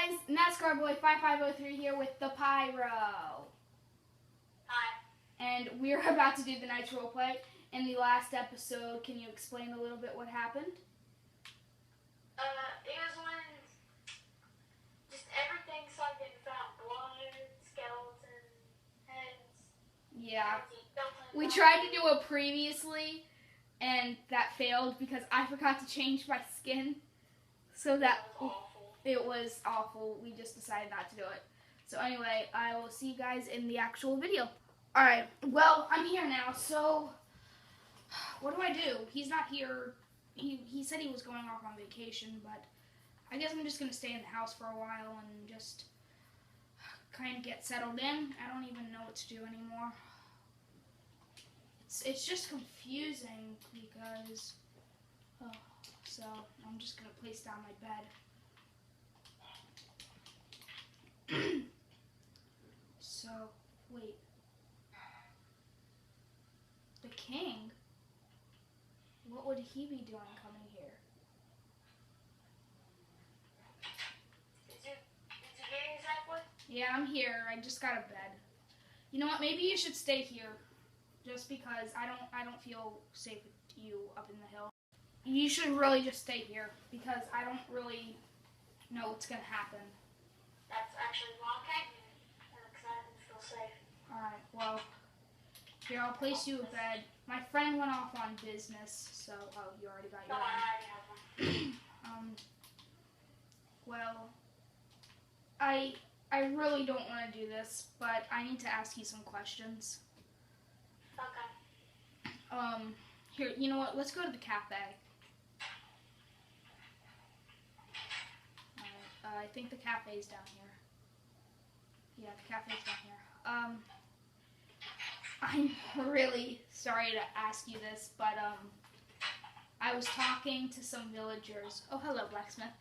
guys, NasCarBoy 5503 here with ThePhyro. Hi. And we're about to do the night's roleplay. In the last episode, can you explain a little bit what happened? It was when just everything started getting found. Blood, skeleton, heads. Yeah. We tried to do it previously, and that failed because I forgot to change my skin. So that it was awful. We just decided not to do it. So anyway, I will see you guys in the actual video. Alright, well, I'm here now, so what do? He's not here. He said he was going off on vacation, but I guess I'm just going to stay in the house for a while and just kind of get settled in. I don't even know what to do anymore. It's just confusing because, so I'm just going to place down my bed. So, wait. The king? What would he be doing coming here? Did you get exactly? Yeah, I'm here. I just got a bed. You know what? Maybe you should stay here, just because I don't feel safe with you up in the hill. You should really just stay here because I don't really know what's gonna happen. That's actually why I came here, because I didn't feel safe. All right. Well, here I'll place you a bed. My friend went off on business, so you already got your No, I already have one. Well, I really don't want to do this, but I need to ask you some questions. Okay. Here, you know what? Let's go to the cafe. Alright, I think the cafe's down here. Yeah, the cafe's down here. I'm really sorry to ask you this, but I was talking to some villagers. Oh, hello, blacksmith.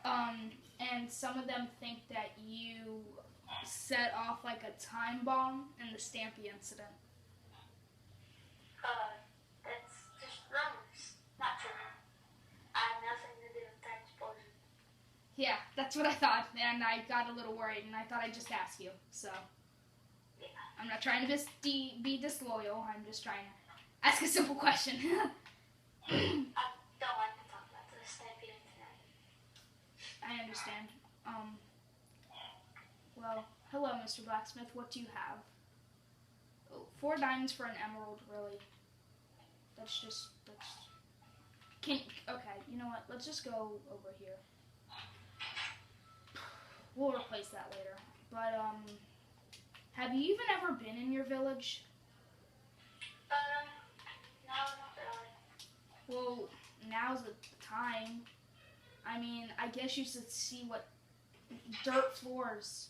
And some of them think that you set off like a time bomb in the Stampy incident. That's just rumors, not true. I have nothing to do with that explosion. Yeah, that's what I thought, and I got a little worried, and I thought I'd just ask you, so. Yeah. I'm not trying to be disloyal, I'm just trying to ask a simple question. I don't like to talk about the Stampede incident. I understand. Well, hello, Mr. Blacksmith, what do you have? Oh, 4 diamonds for an emerald, really. Okay, you know what, let's just go over here. We'll replace that later. But, have you even ever been in your village? No, not really. Well, now's the time. I mean, I guess you should see what dirt floors.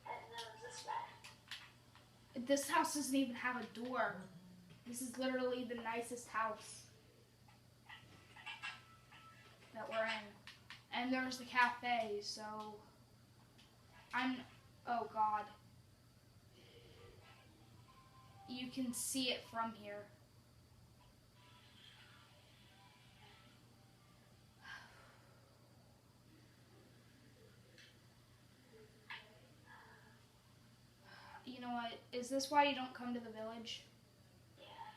I didn't know it was this bad. This house doesn't even have a door. This is literally the nicest house that we're in. And there's the cafe, so oh God. You can see it from here. You know what? Is this why you don't come to the village? Yeah.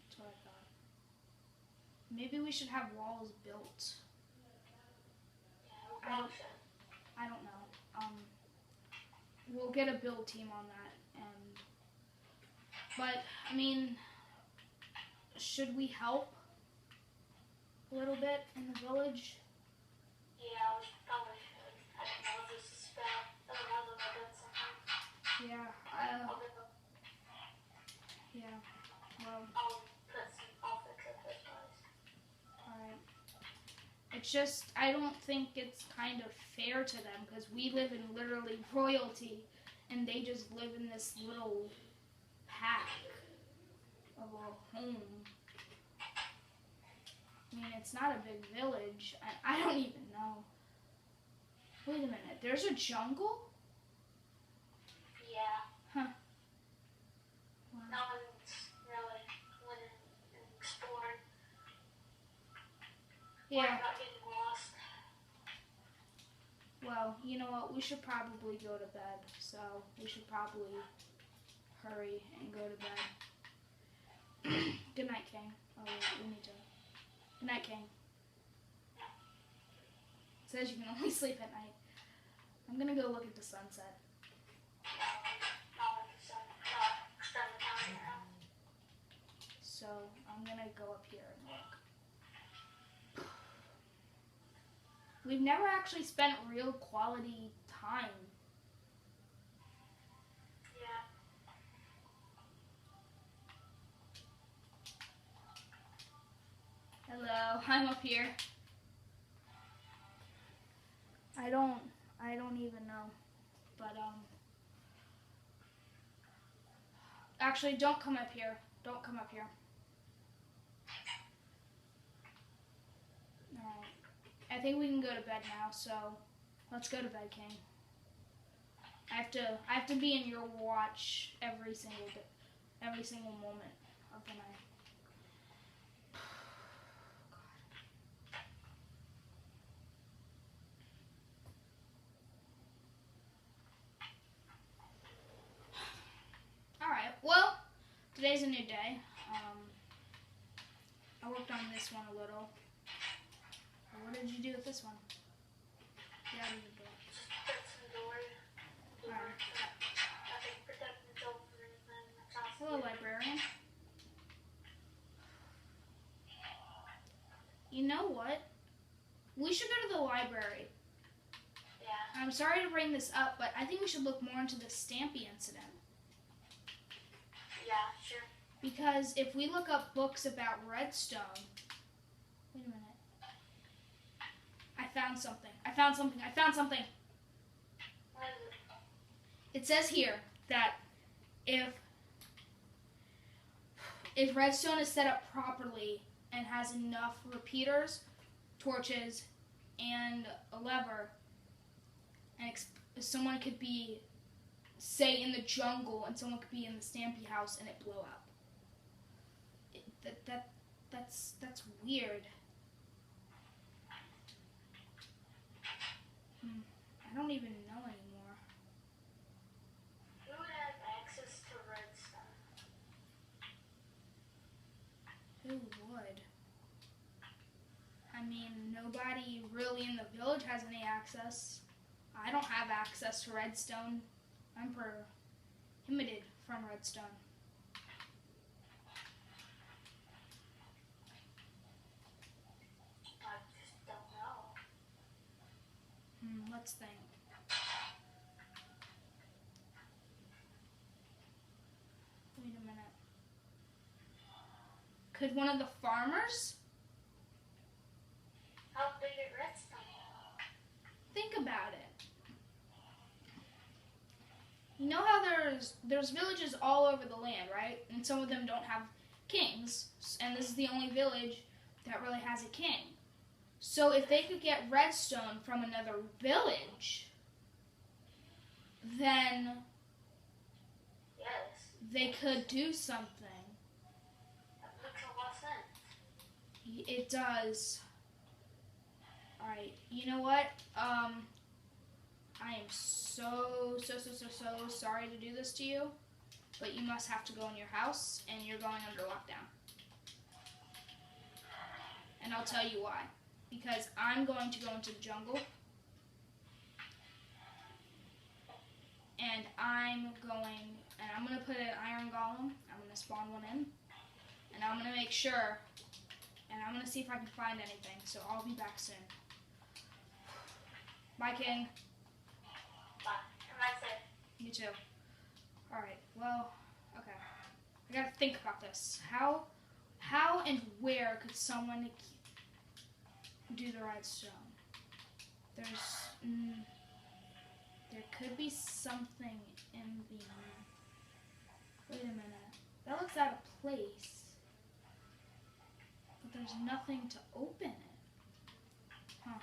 That's what I thought. Maybe we should have walls built. Yeah, I don't know. We'll get a build team on that, but I mean, should we help a little bit in the village? Yeah, we probably should. I don't know if this is bad. Otherwise, I've done something. Yeah. Yeah. Well. I'll put some offense at this place. Alright. It's just, I don't think it's kind of fair to them because we live in literally royalty and they just live in this little pack of a home. I mean, it's not a big village. I don't even know. Wait a minute, there's a jungle? Yeah. Huh. Wow. No one's really went and explored. Yeah. About getting lost. Well, you know what? We should probably go to bed. So we should probably hurry and go to bed. Good night, King. Oh, wait, we need to. Good night, King. It says you can only sleep at night. I'm gonna go look at the sunset. So I'm gonna go up here and look. We've never actually spent real quality time. Yeah. Hello, I'm up here. I don't even know. But actually don't come up here. Don't come up here. Alright. I think we can go to bed now, so let's go to bed, King. I have to be in your watch every single moment of the night. Alright, well, today's a new day. I worked on this one a little. What did you do with this one? Get out of the door. Just protect the door. Alright. I think protect the door from anything that tries to Hello, get in. librarian. You know what? We should go to the library. Yeah. I'm sorry to bring this up, but I think we should look more into the Stampy incident. Yeah, sure. Because if we look up books about Redstone... Wait a minute. I found something. What is it? It says here that if Redstone is set up properly and has enough repeaters, torches, and a lever, and someone could be, say, in the jungle, and someone could be in the Stampy house and it blow up. That's weird. I don't even know anymore. Who would have access to redstone? Who would? I mean, nobody really in the village has any access. I don't have access to redstone. I'm prohibited from redstone. I just don't know. Let's think. Wait a minute. Could one of the farmers? How big is redstone? Think about it. You know how there's villages all over the land, right? And some of them don't have kings, and this is the only village that really has a king. So if they could get redstone from another village, then Yes. they could do something. That makes a lot of sense. It does. Alright, you know what? I am so sorry to do this to you, but you must have to go in your house, and you're going under lockdown. And I'll tell you why. Because I'm going to go into the jungle, and I'm going to put an iron golem. I'm going to spawn one in, and I'm going to make sure, and I'm going to see if I can find anything. So I'll be back soon. Bye, King. Bye. Have a nice day. You too. Alright, well, okay. I gotta think about this. How and where could someone do the redstone? There could be something in the... Wait a minute. That looks out of place. But there's nothing to open it. Huh.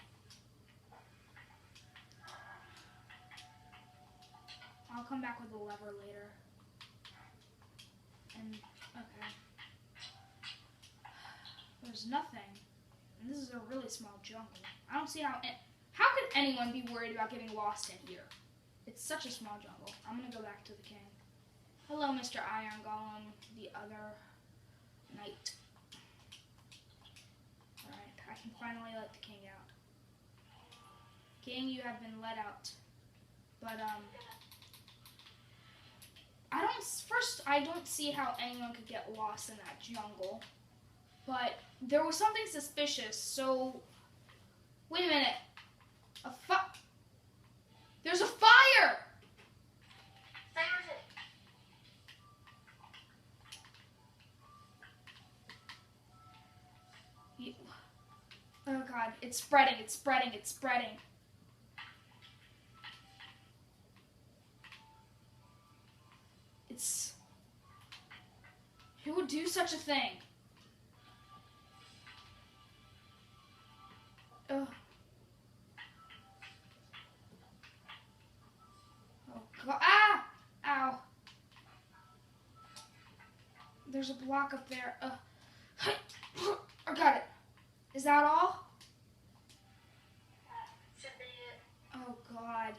I'll come back with a lever later. And, okay. There's nothing. And this is a really small jungle. I don't see how could anyone be worried about getting lost in here? It's such a small jungle. I'm gonna go back to the king. Hello, Mr. Iron Golem, the other knight. Alright, I can finally let the king out. King, you have been let out. But, I don't see how anyone could get lost in that jungle. But there was something suspicious, so... Wait a minute. There's a fire! Oh god, it's spreading, it's spreading, it's spreading. Who would do such a thing? Ugh. Oh god, ah! Ow. There's a block up there. I got it. Is that all? Should be it. Oh god.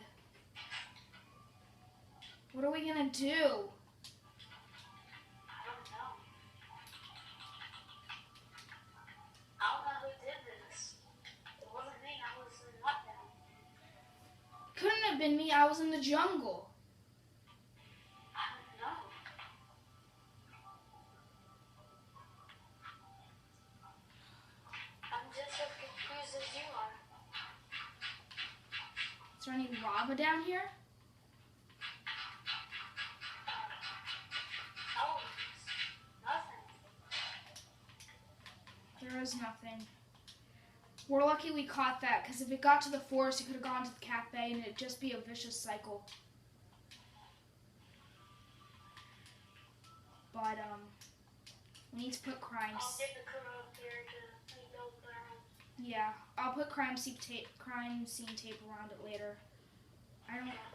What are we gonna do? I don't know. I don't know who did this. It wasn't me. I was in lockdown. Couldn't have been me. I was in the jungle. I don't know. I'm just as confused as you are. Is there any lava down here? Oh, nothing. There is nothing. We're lucky we caught that, because if it got to the forest, it could have gone to the cafe, and it'd just be a vicious cycle. But, we need to put crimes. I'll get the crew up here to rebuild ground. Yeah, I'll put crime scene tape around it later.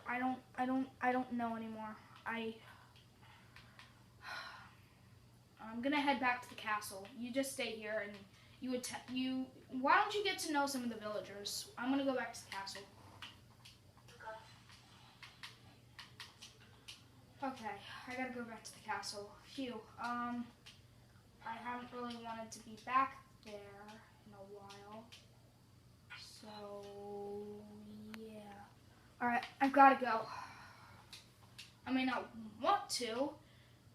I don't know anymore. I'm gonna head back to the castle. You just stay here, and why don't you get to know some of the villagers? I'm gonna go back to the castle. Okay, I gotta go back to the castle. Phew. I haven't really wanted to be back there in a while. So, yeah. Alright, I've gotta go. I may not want to,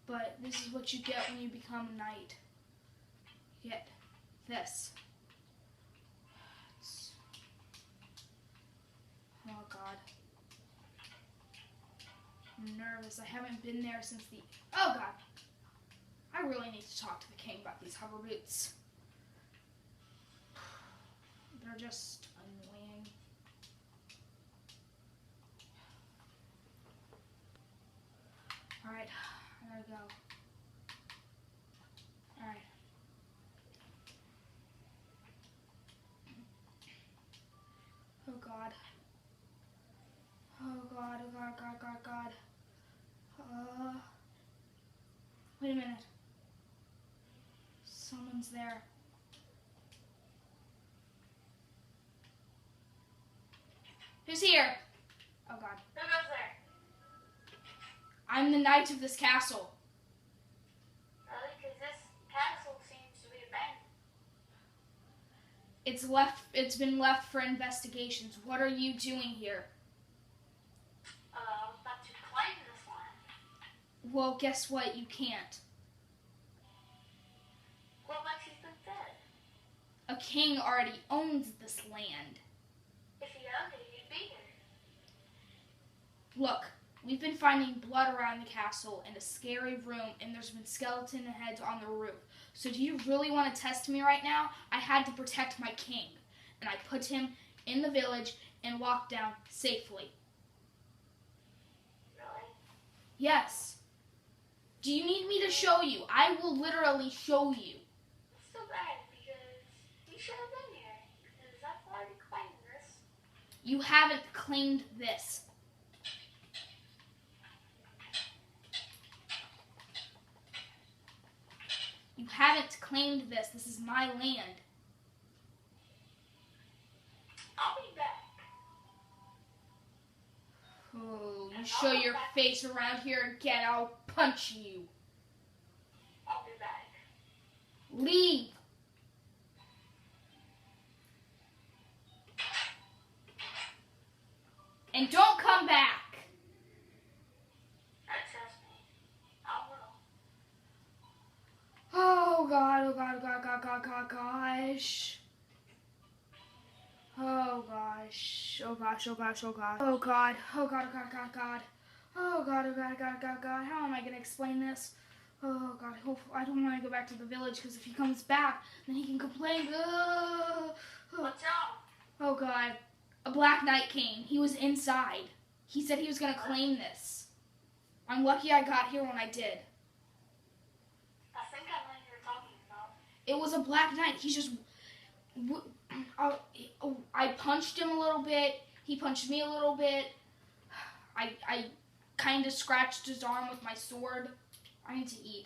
but this is what you get when you become a knight. You get this. Oh god. I'm nervous. I haven't been there since oh god. I really need to talk to the king about these hover boots. They're just annoying. Alright, I gotta go. Alright. Oh god. Oh god, oh god, god, god, god. Wait a minute. Someone's there. Who's here? Oh god. Who goes there? I'm the knight of this castle. Really? Because this castle seems to be abandoned. It's been left for investigations. What are you doing here? I was about to claim this land. Well, guess what? You can't. What makes you think that? A king already owns this land. If he owned it, he'd be here. Look, we've been finding blood around the castle and a scary room, and there's been skeleton heads on the roof. So do you really want to test me right now? I had to protect my king, and I put him in the village and locked down safely. Really? Yes. Do you need me to show you? I will literally show you. It's so bad because you should have been here. Because I've already claimed this. You haven't claimed this. You haven't claimed this. This is my land. I'll be back. Oh, you show your face around here again, I'll punch you. I'll be back. Leave. And don't come back. Trust me. I will. Oh God, oh God, oh God, God, God, God, gosh. Oh gosh, oh gosh, oh gosh, oh God. Oh God, oh God, oh God, God, God. Oh God, oh God, God, God, God. How am I gonna explain this? Oh God, I don't want to go back to the village because if he comes back, then he can complain. What's up? Oh God, a black knight came. He was inside. He said he was gonna claim this. I'm lucky I got here when I did. I think I know what you're talking about. It was a black knight. He just, I punched him a little bit. He punched me a little bit. I kind of scratched his arm with my sword. I need to eat.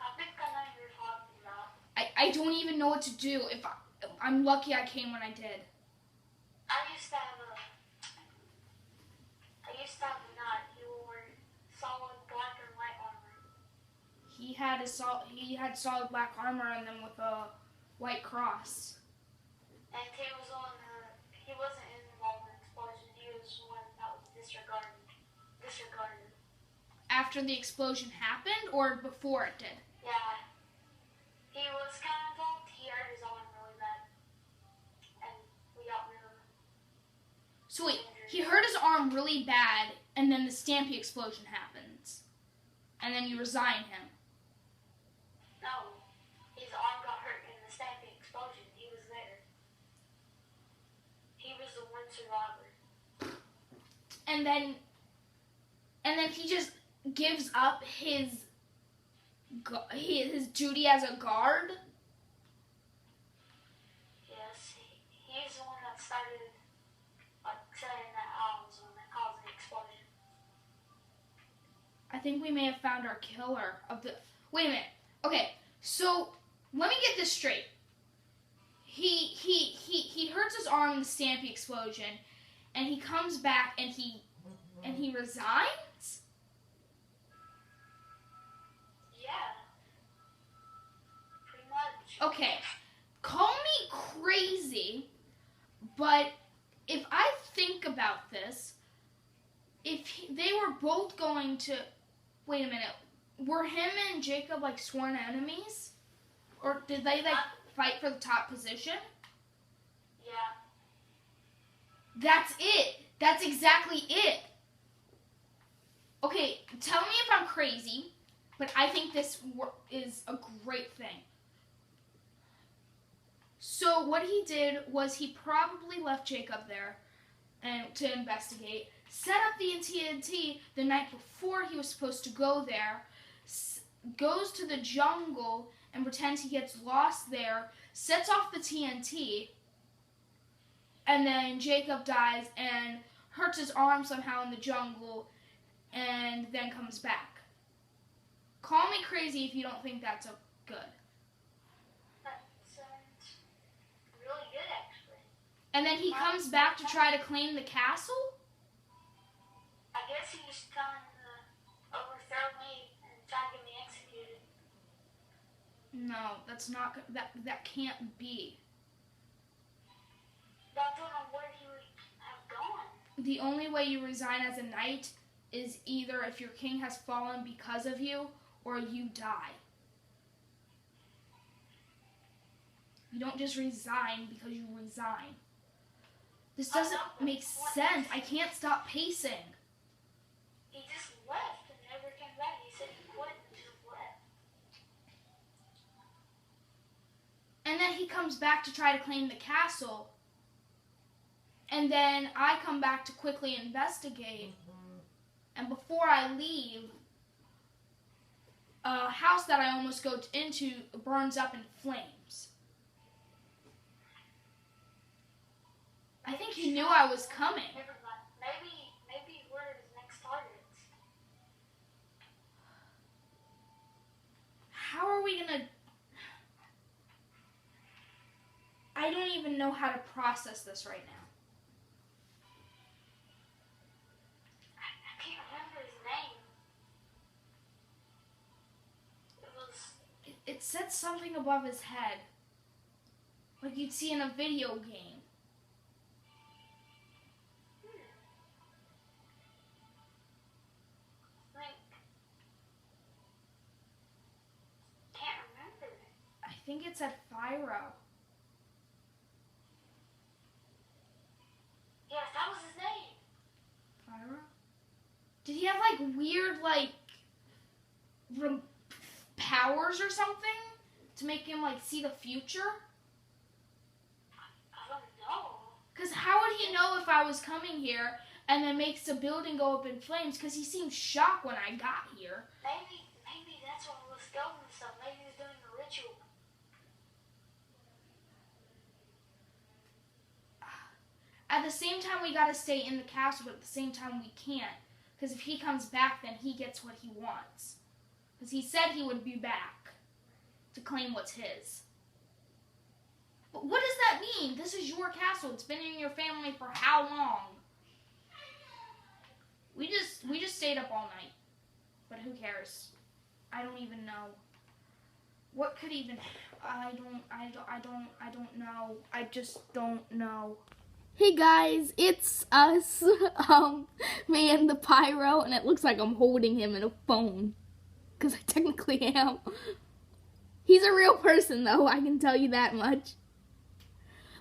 I think I know what you're talking about. I don't even know what to do. I'm lucky I came when I did. I used to have a knight. He wore solid black and white armor. He had solid black armor and then with a white cross. And he wasn't involved in the explosion. He was one that was disregarded. After the explosion happened or before it did? Yeah. He was kind of involved. He hurt his arm really bad. And we got rid of him. So wait, he hurt his arm really bad and then the Stampy explosion happens. And then you resign him. No. His arm got hurt in the Stampy explosion. He was there. He was the one survivor. And then he just gives up his duty as a guard. Yes, he's the one that started saying that I was the one that caused the explosion. I think we may have found our killer of the. Wait a minute. Okay, so let me get this straight. He hurts his arm in the Stampy explosion, and he comes back and he resigns. Yeah. Pretty much. Okay, call me crazy, but if I think about this, they were both going to, wait a minute, were him and Jacob like sworn enemies? Or did they like fight for the top position? Yeah. That's it. That's exactly it. Okay, tell me if I'm crazy, but I think this is a great thing. So what he did was he probably left Jacob there and to investigate, set up the TNT the night before he was supposed to go there, goes to the jungle and pretends he gets lost there, sets off the TNT, and then Jacob dies and hurts his arm somehow in the jungle and then comes back. Call me crazy if you don't think that's good. That sounds really good, actually. And then he comes back to try to claim the castle? I guess he's trying to overthrow me and try to get me executed. No, that's not, that can't be. But I don't know where he would have gone. The only way you resign as a knight is either if your king has fallen because of you or you die. You don't just resign because you resign. This doesn't make sense. I can't stop pacing. He just left and never came back. He said he quit and just left. And then he comes back to try to claim the castle. And then I come back to quickly investigate. And before I leave, a house that I almost go into burns up in flames. I think he knew I was coming. Never mind. Maybe we're his next targets. How are we gonna... I don't even know how to process this right now. I can't remember his name. It said something above his head. Like you'd see in a video game. Can't remember. I think it said ThePhyro. Yes, that was his name. ThePhyro? Did he have like weird powers or something to make him like see the future? I don't know. Because how would he know if I was coming here and then makes the building go up in flames? Because he seemed shocked when I got here. Maybe that's what was going and stuff. Maybe he was doing a ritual. At the same time, we gotta stay in the castle, but at the same time, we can't. Because if he comes back, then he gets what he wants. Because he said he would be back to claim what's his. But what does that mean? This is your castle. It's been in your family for how long? We just stayed up all night. But who cares? I don't even know. What could even... I don't know. I just don't know. Hey guys, it's us, me and ThePhyro, and it looks like I'm holding him in a phone. Because I technically am. He's a real person though, I can tell you that much.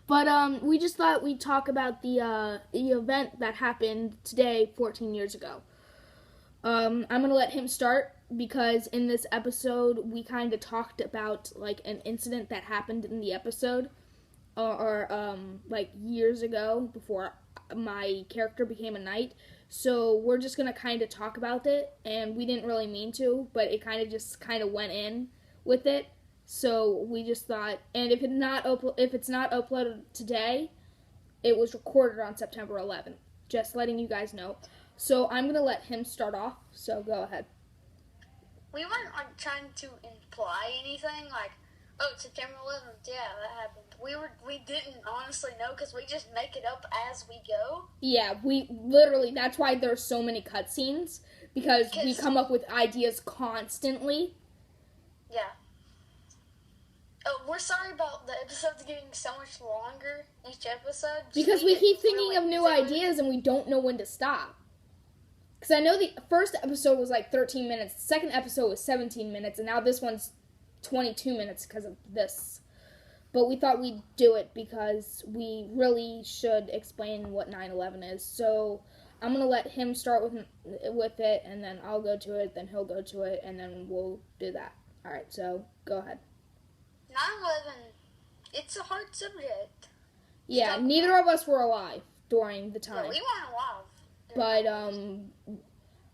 But we just thought we'd talk about the event that happened today, 14 years ago. I'm gonna let him start because in this episode we kind of talked about like an incident that happened in the episode, or like years ago before my character became a knight. So we're just gonna kind of talk about it, and we didn't really mean to, but it kind of went in with it. So we just thought, and if it's not uploaded today, it was recorded on September 11th. Just letting you guys know. So I'm gonna let him start off. So go ahead. We weren't like trying to imply anything like, oh, September 11th, yeah, that happened. We didn't honestly know because we just make it up as we go. Yeah, we literally, that's why there's so many cutscenes, because we come up with ideas constantly. Yeah. Oh, we're sorry about the episodes getting so much longer each episode. Because we keep thinking of new ideas and we don't know when to stop. Because I know the first episode was like 13 minutes, the second episode was 17 minutes, and now this one's 22 minutes because of this. But we thought we'd do it because we really should explain what 9/11 is. So I'm going to let him start with it, and then I'll go to it, then he'll go to it, and then we'll do that. All right, so go ahead. 9/11, it's a hard subject. Yeah, neither of us were alive during the time. Yeah, we weren't alive. But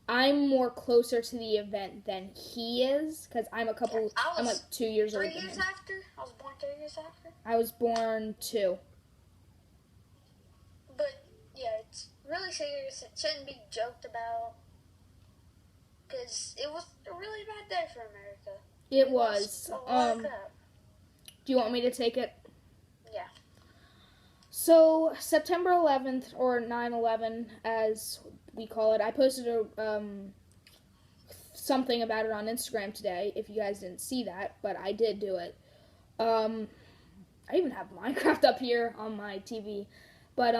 I'm more closer to the event than he is, because I'm like 2 years older than him. 3 years after? I was born 3 years after? I was born 2. But, yeah, it's really serious. It shouldn't be joked about. Because it was a really bad day for America. It was. A lot of crap. Do you want me to take it? Yeah. So, September 11th, or 9/11, as we call it, I posted something about it on Instagram today, if you guys didn't see that, but I did do it. I even have Minecraft up here on my TV. But,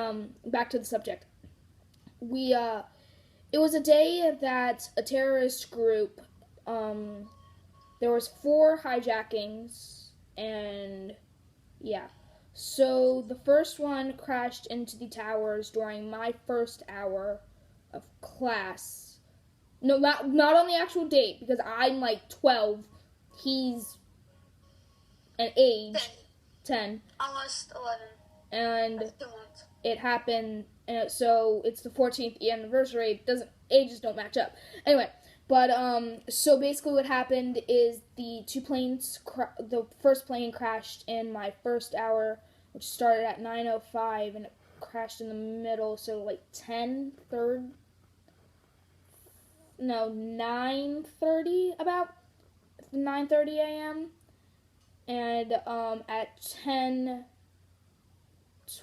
back to the subject. It was a day that a terrorist group, there was 4 hijackings, and, yeah. So, the first one crashed into the towers during my first hour of class. No, not on the actual date, because I'm like 12. He's an age 10. Almost 11. And That's 2 months. it happened, so it's the 14th anniversary. Ages don't match up. Anyway, but so basically what happened is the first plane crashed in my first hour, which started at 9:05, and it crashed in the middle, so like 9:30, about 9:30 a.m. And at 10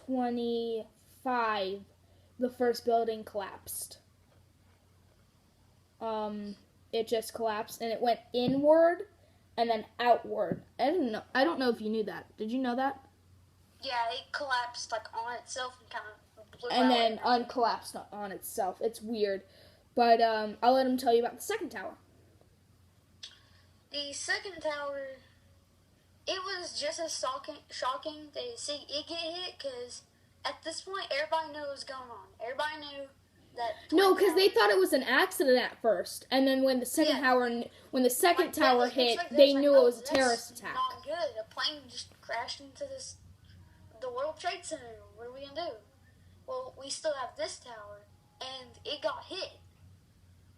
25, the first building collapsed. It just collapsed, and it went inward and then outward. I don't know if you knew that. Did you know that? Yeah, it collapsed like on itself and kind of blew And out. then uncollapsed on itself. It's weird. But I'll let him tell you about the second tower. The second tower, it was just as shocking to see it get hit, because at this point, everybody knew what was going on. Everybody knew that... No, because they thought it was an accident at first. And then when the second tower hit, they knew it was a terrorist attack. Not good. A plane just crashed into the World Trade Center. What are we going to do? Well, we still have this tower, and it got hit.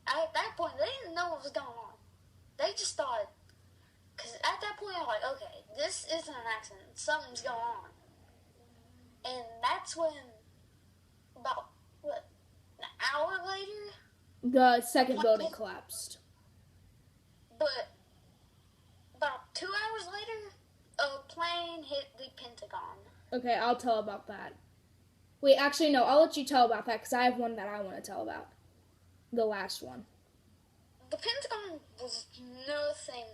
At that point, they didn't know what was going on. They just thought, because at that point, I'm like, okay, this isn't an accident. Something's going on. And that's when, about, an hour later? The second building collapsed. But about 2 hours later, a plane hit the Pentagon. Okay, I'll tell about that. Wait, actually, no, I'll let you tell about that, because I have one that I want to tell about. The last one. The Pentagon was nothing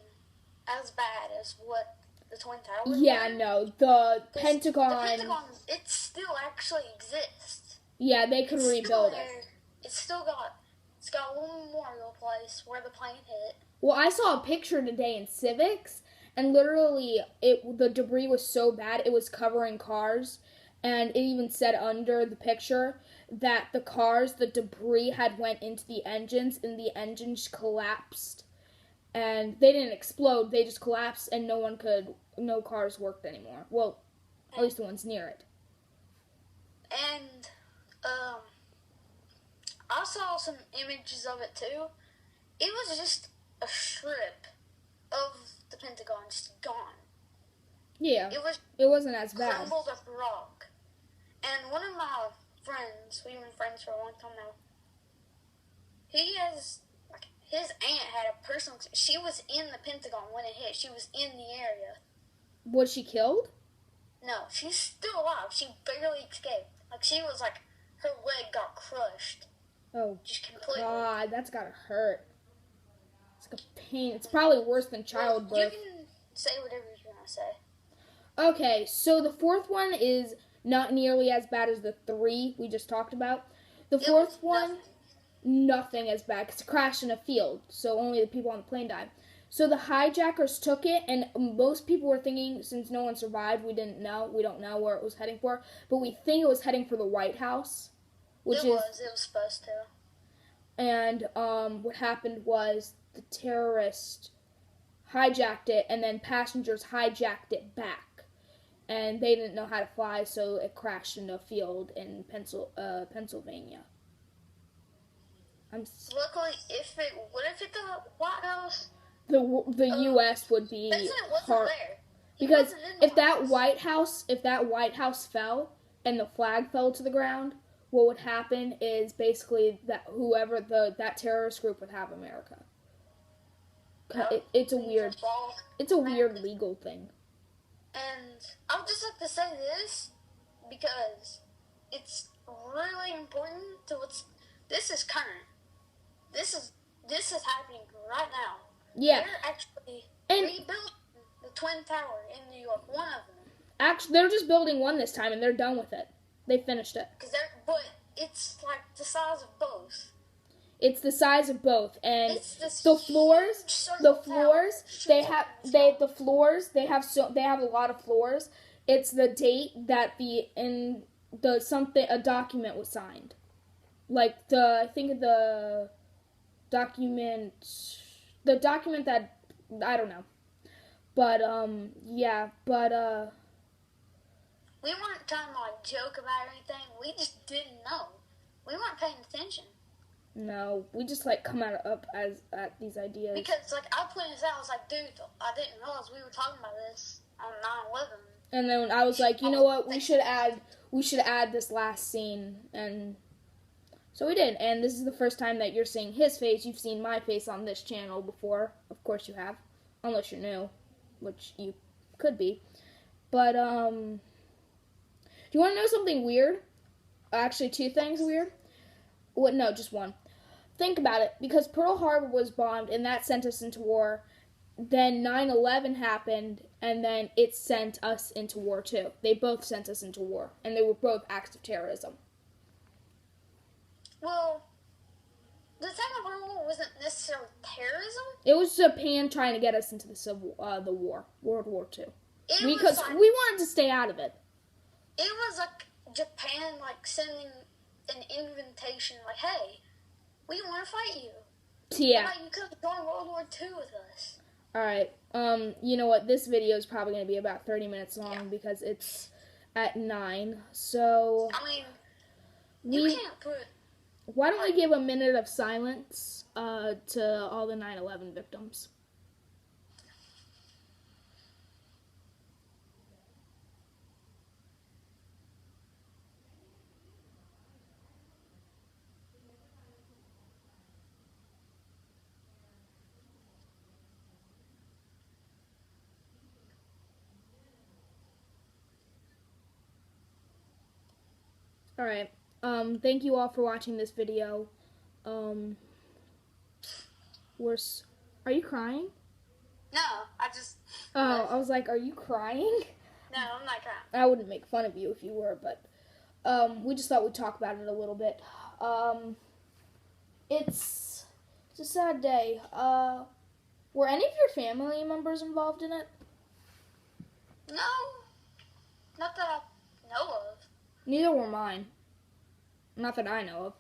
as bad as what the Twin Towers Yeah, were. no, the Pentagon... The Pentagon, it still actually exists. Yeah, they could rebuild it. It's got a little memorial place where the plane hit. Well, I saw a picture today in Civics, and literally, the debris was so bad, it was covering cars, and it even said under the picture that the debris had went into the engines, and the engines collapsed. And they didn't explode, they just collapsed, and no cars worked anymore. Well, at least the ones near it. And, I saw some images of it too. It was just a strip of the Pentagon just gone. Yeah, it wasn't as bad. Crumbled up rock. And one of my friends, we've been friends for a long time now, his aunt had a personal... She was in the Pentagon when it hit. She was in the area. Was she killed? No, she's still alive. She barely escaped. She was her leg got crushed. Oh, just completely. God, that's gotta hurt. It's like a pain. It's probably worse than childbirth. You can say whatever you're gonna say. Okay, so the fourth one is not nearly as bad as the 3 we just talked about. The fourth one, nothing as bad, because it crashed in a field, so only the people on the plane died. So the hijackers took it, and most people were thinking, since no one survived, we don't know where it was heading for, but we think it was heading for the White House. It was supposed to. And what happened was the terrorist hijacked it, and then passengers hijacked it back. And they didn't know how to fly, so it crashed in a field in Pennsylvania. Luckily, what if it the White House? The U.S. would be hard, because if that White House fell and the flag fell to the ground, what would happen is basically that whoever that terrorist group would have America. It's a weird legal thing. And I would just like to say this because it's really important to this is current. This is happening right now. Yeah. They're actually rebuilding the Twin Tower in New York, one of them. Actually, they're just building one this time, and they're done with it. They finished it. But it's the size of both. It's the size of both, and the floors, they have a lot of floors. It's the date that a document was signed. I think the document that, I don't know. But, we weren't trying to joke about anything. We just didn't know. We weren't paying attention. No, we just come at these ideas. Because I pointed this out, I was like, dude, I didn't realize we were talking about this on 9/11. And then I was like, you know what, we should add this last scene, and so we did. And this is the first time that you're seeing his face. You've seen my face on this channel before, of course you have, unless you're new, which you could be. But you want to know something weird? Actually, 2 things weird. Well, no, just one. Think about it. Because Pearl Harbor was bombed, and that sent us into war. Then 9/11 happened, and then it sent us into war, too. They both sent us into war. And they were both acts of terrorism. Well, the Second World War wasn't necessarily terrorism. It was Japan trying to get us into the war. World War II. Because like, we wanted to stay out of it. It was like Japan, like, sending an invitation, like, hey, we want to fight you. Yeah. How about you come join World War II with us? Alright, you know what, this video is probably going to be about 30 minutes long because it's at 9, so... I mean, you can't put... Why don't we give a minute of silence to all the 9/11 victims? Alright, thank you all for watching this video. Are you crying? No, I just... Oh, I was like, are you crying? No, I'm not crying. I wouldn't make fun of you if you were, but we just thought we'd talk about it a little bit. It's a sad day. Were any of your family members involved in it? No, not that I know of. Neither were mine. Not that I know of.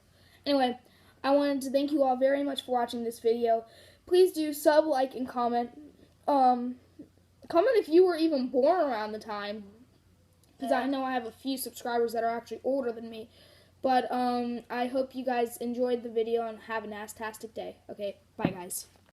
Anyway, I wanted to thank you all very much for watching this video. Please do sub, like, and comment. Comment if you were even born around the time. Because I know I have a few subscribers that are actually older than me. But I hope you guys enjoyed the video and have a nastastic day. Okay, bye guys.